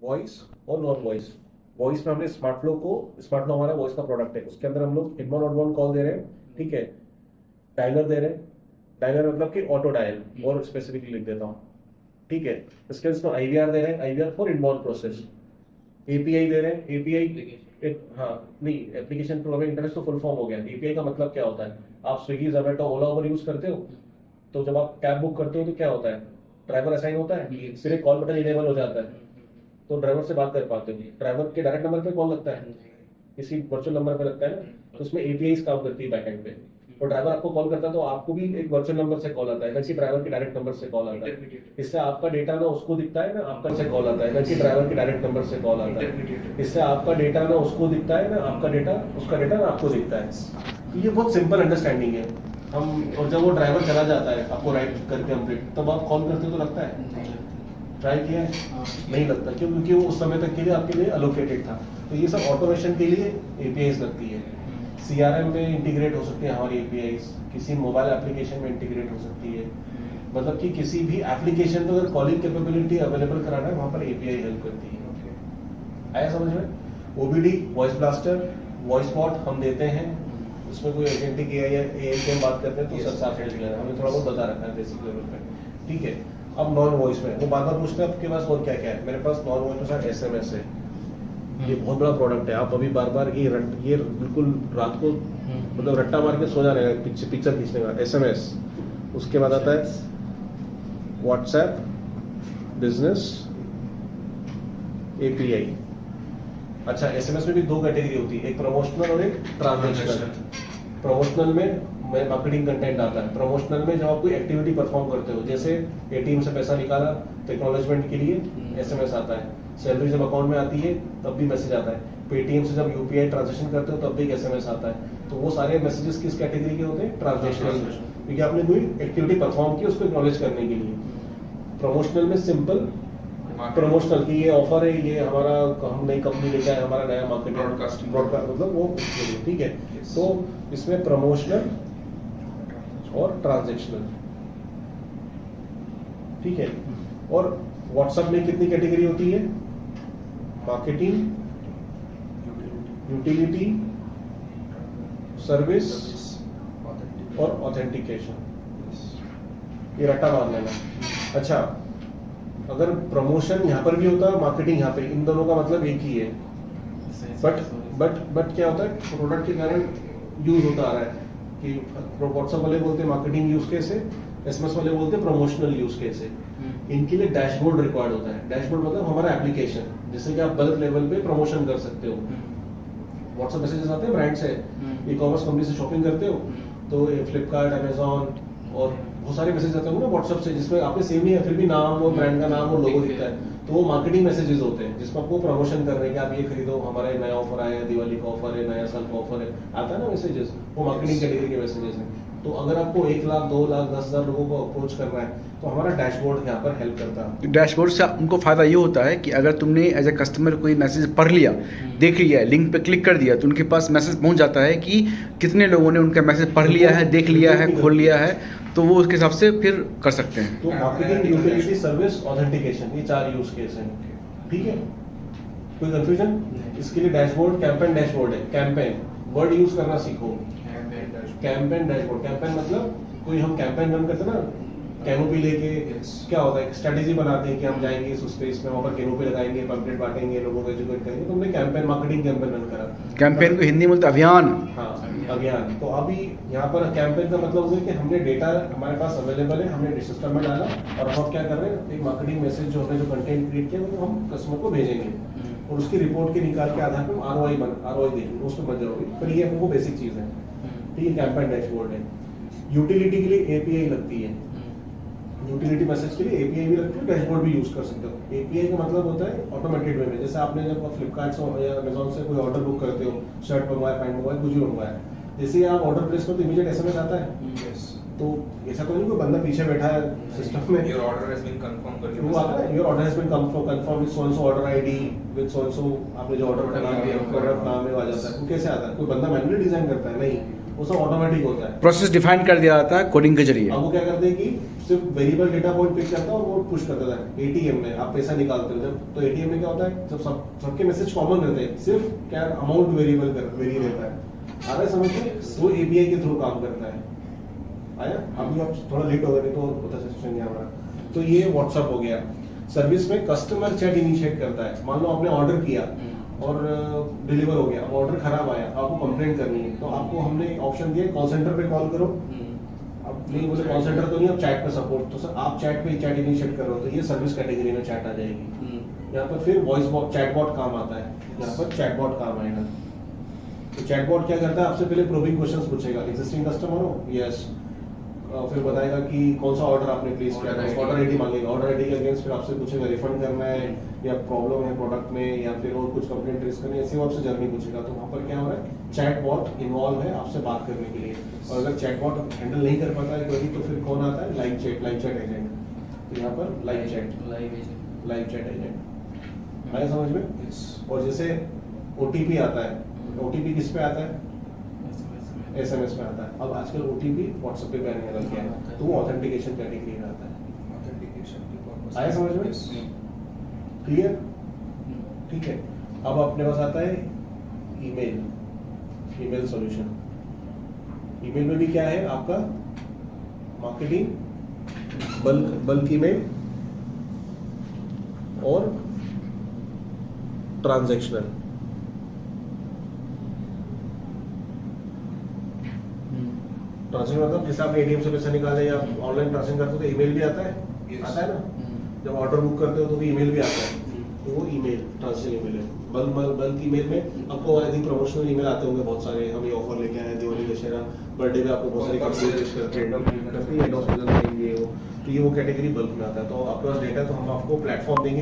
Voice और non voice. Voice में हमने स्मार्ट फ्लो हमारा वॉइस का प्रोडक्ट है, उसके अंदर हम लोग इनबाउंड आउटबाउंड कॉल दे रहे हैं, ठीक है। डायलर दे रहे हैं, डायलर मतलब कि ऑटो डायल, और स्पेसिफिकली लिख देता हूँ, ठीक है। इसके अंदर आईवीआर दे रहे हैं, IVR for inbound process. API दे रहे हैं, एपीआई हाँ नहीं, एप्लीकेशन प्रोवाइड इंटरनेट तो फुल फॉर्म हो गया। एपीआई का मतलब क्या होता है, आप स्विगी जोमेटो ओला उबर यूज करते हो, तो जब आप कैब बुक करते हो तो क्या होता है, ड्राइवर असाइन होता है, फिर एक कॉल बटन इनेबल हो जाता है, तो ड्राइवर से बात कर पाते हो। ड्राइवर के डायरेक्ट नंबर पे कॉल लगता है, किसी वर्चुअल नंबर पे लगता है ना, तो उसमें एपीआई काम करती है बैकएंड पे। और ड्राइवर आपको कॉल करता है तो आपको भी एक वर्चुअल नंबर से कॉल आता है, वैसे ड्राइवर के डायरेक्ट नंबर से कॉल आता है। इससे आपका डेटा ना उसको दिखता है ना, आपका से कॉल आता है, वैसे ड्राइवर के डायरेक्ट नंबर से कॉल आता है। इससे आपका डेटा ना उसको दिखता है ना, आपका डेटा उसका डेटा ना आपको दिखता है। ये बहुत सिंपल अंडरस्टैंडिंग है। हम और जब वो ड्राइवर चला जाता है आपको राइट करके कंप्लीट, तब आप कॉल करते हो तो लगता है ट्राई किया है, नहीं लगता। क्यों? क्योंकि वो उस समय तक के लिए आपके लिए अलोकेटेड था। तो ये सब ऑटोमेशन के लिए एपीआईज लगती है। सीआरएम में इंटीग्रेट हो सकती है हमारी एपीआईज, किसी मोबाइल एप्लीकेशन में इंटीग्रेट हो सकती है। मतलब कि किसी भी एप्लीकेशन को अगर कॉलिंग कैपेबिलिटी अवेलेबल कराना है, वहां पर एपीआई हेल्प करती है। आया समझ में? OBD voice blaster, voice bot हम देते हैं, उसमें कोई एजेंटिक एआई की हम बात करते हैं तो सब साफ समझ लेना, हमने थोड़ा बहुत बता रखा है बेसिक लेवल पे, ठीक है। अब नॉन वॉइस में वो बार बार पूछते हैं आपके पास और क्या क्या है। मेरे पास नॉन वॉइस के साथ एसएमएस है। ये बहुत बड़ा प्रोडक्ट है। आप अभी बार बार ये बिल्कुल रात को मतलब रट्टा मार के सो जाने का, पिक्चर खींचने का एसएमएस। उसके बाद आता है व्हाट्सएप बिजनेस एपीआई। अच्छा, एसएमएस में भी दो कैटेगरी होती है, एक प्रमोशनल और एक ट्रांजैक्शनल। प्रमोशनल में मार्केटिंग कंटेंट आता है। प्रमोशनल में जब आप कोई एक्टिविटी परफॉर्म करते हो, जैसे एटीएम से पैसा निकाला तो एक्नॉलेजमेंट के लिए एसएमएस आता है। सैलरी जब अकाउंट में आती है तब भी मैसेज आता है। पेटीएम से जब यूपीआई ट्रांजेक्शन करते हो तब भी एक एसएमएस आता है। तो वो सारे मैसेजेस किस कैटेगरी के होते हैं? ट्रांजेक्शनल, क्योंकि आपने कोई एक्टिविटी परफॉर्म की उसको एक्नॉलेज करने के लिए। प्रमोशनल में सिंपल प्रमोशनल की ये ऑफर है, ये हमारा हम नई कंपनी लेके आए, हमारा नया मार्केटिंग ब्रॉडकास्ट मतलब वो, ठीक है। तो इसमें प्रमोशनल और ट्रांजैक्शनल, ठीक है। और व्हाट्सएप में कितनी कैटेगरी होती है? मार्केटिंग, यूटिलिटी, सर्विस और ऑथेंटिकेशन। ये रट्टा मार लेना। अच्छा, अगर प्रमोशन यहाँ पर भी होता है, मार्केटिंग यहाँ पे, इन दोनों का मतलब एक ही है। बट क्या होता है, प्रोडक्ट के कारण यूज होता आ रहा है कि व्हाट्सएप वाले बोलते हैं मार्केटिंग यूज केस है, एसएमएस वाले बोलते हैं प्रमोशनल यूज केस है। इनके लिए डैशबोर्ड रिक्वायर्ड होता है। डैशबोर्ड मतलब हमारा एप्लीकेशन, जिससे कि आप बल्क लेवल पे प्रमोशन कर सकते हो। व्हाट्सएप मैसेजेस आते हैं ब्रांड से, ई कॉमर्स कंपनी से शॉपिंग करते हो तो फ्लिपकार्ट, अमेजॉन और बहुत सारे मैसेज आते होंगे ना व्हाट्सएप से, जिसमें आपने सेम ही है फिर भी नाम और ब्रांड का नाम और लोगो दिखता है। तो वो मार्केटिंग मैसेजेस होते हैं जिसमें आपको प्रमोशन कर रहे हैं कि आप ये खरीदो, हमारा नया ऑफर आया है, दिवाली का ऑफर है, नया साल का ऑफर है, आता है ना मैसेजेस, वो मार्केटिंग कैटेगरी के मैसेजेस हैं। तो अगर आपको 1 लाख 2 लाख 10,000 लोगों को अप्रोच करना है तो हमारा डैशबोर्ड यहाँ पर हेल्प करता है। डैशबोर्ड से उनको फ़ायदा ये होता है कि अगर तुमने एज ए कस्टमर कोई मैसेज पढ़ लिया, देख लिया, लिंक पे क्लिक कर दिया, तो उनके पास मैसेज पहुंच जाता है कि कितने लोगों ने उनका मैसेज पढ़ लिया है, देख लिया है, खोल लिया है, तो वो उसके हिसाब से फिर कर सकते हैं। तो मार्केटिंग, यूटिलिटी, सर्विस, ऑथेंटिकेशन, ये 4 यूज केस हैं, ठीक है। कोई कंफ्यूजन? इसके लिए डैशबोर्ड, कैंपेन डैशबोर्ड है। कैंपेन वर्ड यूज करना सीखो। कैंपेन डैशबोर्ड, कैंपेन मतलब कोई हम कैंपेन रन करते हैं ना, कैनोपी लेके क्या होता है, स्ट्रेटेजी बनाते हैं कि हम जाएंगे इस स्पेस में, वहां पर कैनोपी लगाएंगे, पैम्पलेट बांटेंगे, लोगों को एजुकेट करेंगे। तो हमने कैंपेन, मार्केटिंग कैंपेन रन करा। कैंपेन को हिंदी में बोलते अभियान। हाँ, अभियान। तो अभी यहाँ पर कैंपेन का मतलब हुआ कि हमने डेटा हमारे पास अवेलेबल है, हमने सिस्टम में डाला और हम क्या कर रहे हैं, एक मार्केटिंग मैसेज जो हमने जो कंटेंट क्रिएट किया वो हम कस्टमर को भेजेंगे और उसकी रिपोर्ट के निकाल के आधार पर आरओआई देंगे, उसमें मत जाओगे, पर ये वो बेसिक चीज है, ठीक है। कैंपेन डैशबोर्ड है। यूटिलिटी के लिए एपीआई लगती है। यूटिलिटी मैसेज के लिए एपीआई भी लगती है, डैशबोर्ड भी यूज कर सकते हो। एपीआई का मतलब होता है ऑटोमेटेड वे में, जैसे आपने जब फ्लिपकार्ट से या अमेजॉन से कोई ऑर्डर बुक करते हो, शर्ट मंगवाया, पैंट मंगवाया, कुछ भी मंगवाया, जैसे आप ऑर्डर प्लेस करते हो इमीडिएट एसएमएस आता है। तो ऐसा तो नहीं कोई बंदा पीछे बैठा है सिस्टम में, your order has been confirm करके वो आता है, your order has been confirm with so and so order ID with so and so, आपने जो ऑर्डर का नाम है, प्रोडक्ट नाम है, वो आ जाता है। वो कैसे आता है? कोई बंदा मैन्युअली डिजाइन करता है? नहीं, वो सब ऑटोमेटिक होता है। प्रोसेस डिफाइन कर दिया जाता है कोडिंग के जरिए। अब वो क्या करते हैं कि सिर्फ वेरिएबल डेटा पॉइंट पिक करता है और वो पुश कर देता है एटीएम में। आप पैसा निकालते हो जब, तो एटीएम में क्या होता है, जब सबके मैसेज कॉमन रहते हैं, सिर्फ क्या अमाउंट वेरी रहता है। आ रहा है समझ में? वो एपीआई के थ्रू काम करता है। आया? अभी आप थोड़ा लेट हो गए, नहीं तो होता सेशन नहीं आ रहा। तो ये व्हाट्सएप हो गया। सर्विस में कस्टमर चैट इनिशिएट करता है। मान लो आपने ऑर्डर किया और डिलीवर हो गया, ऑर्डर खराब आया, आपको कंप्लेंट करनी है, तो आपको हमने ऑप्शन दिया कॉल सेंटर पे कॉल करो। अब नहीं बोले कॉल सेंटर तो नहीं, अब चैट पे सपोर्ट, तो सर आप चैट पे चैट इनिशिएट कर रहे हो, तो ये सर्विस कैटेगरी में चैट आ जाएगी। यहाँ पर फिर वॉइस बॉट चैटबॉट काम आता है, यहाँ पर चैटबॉट काम आएगा। तो चैटबॉट क्या करता है, आपसे पहले प्रोबिंग क्वेश्चंस पूछेगा, एग्जिस्टिंग कस्टमर हो, यस, फिर बताएगा कि कौन सा ऑर्डर आपने प्लेस किया था, ऑर्डर आईडी मांगेगा, ऑर्डर आईडी के अगेंस्ट फिर आपसे पूछेगा रिफंड करना है या प्रॉब्लम है प्रोडक्ट में या फिर और कुछ कंप्लेंट रेज करनी है, ऐसे वो आपसे जर्नी पूछेगा। तो वहाँ पर क्या हो रहा है, चैटबॉट इन्वॉल्व है आपसे बात करने के लिए। और अगर चैटबॉट हैंडल नहीं कर पाता है कोई, तो फिर कौन आता है, लाइव चैट एजेंट। तो यहाँ पर लाइव चैट एजेंट आया समझ में। और जैसे ओटीपी आता है, ओटीपी किस पे आता है, एसएमएस में आता है। अब आजकल ओटीपी व्हाट्सएप पे आने लग गया है, तो वो ऑथेंटिकेशन कैटेगरी में आता है। आया समझ में? क्लियर? ठीक है। अब अपने पास आता है ईमेल सॉल्यूशन। ईमेल में भी क्या है आपका, मार्केटिंग, बल्क ईमेल और ट्रांजैक्शनल। ट्रांसफर मतलब जैसे आप एटीएम से पैसा निकाले या ऑनलाइन ट्रांसफर करते हो तो ईमेल भी आता है। आता है ना, जब ऑर्डर बुक करते हो तो भी ईमेल भी आता है, तो वो ईमेल ट्रांसफर ईमेल है। बल्क ईमेल में आपको आई थिंक प्रमोशनल ईमेल आते होंगे बहुत सारे, हम ये ऑफर लेके आए हैं, दिवाली दशहरा बर्थडे पे आपको बहुत सारी कंपनी करते हैं, एंड ऑफ सीजन ये वो, तो ये वो कैटेगरी बल्क में आता है। तो आपके पास डेटा, तो हम आपको प्लेटफॉर्म देंगे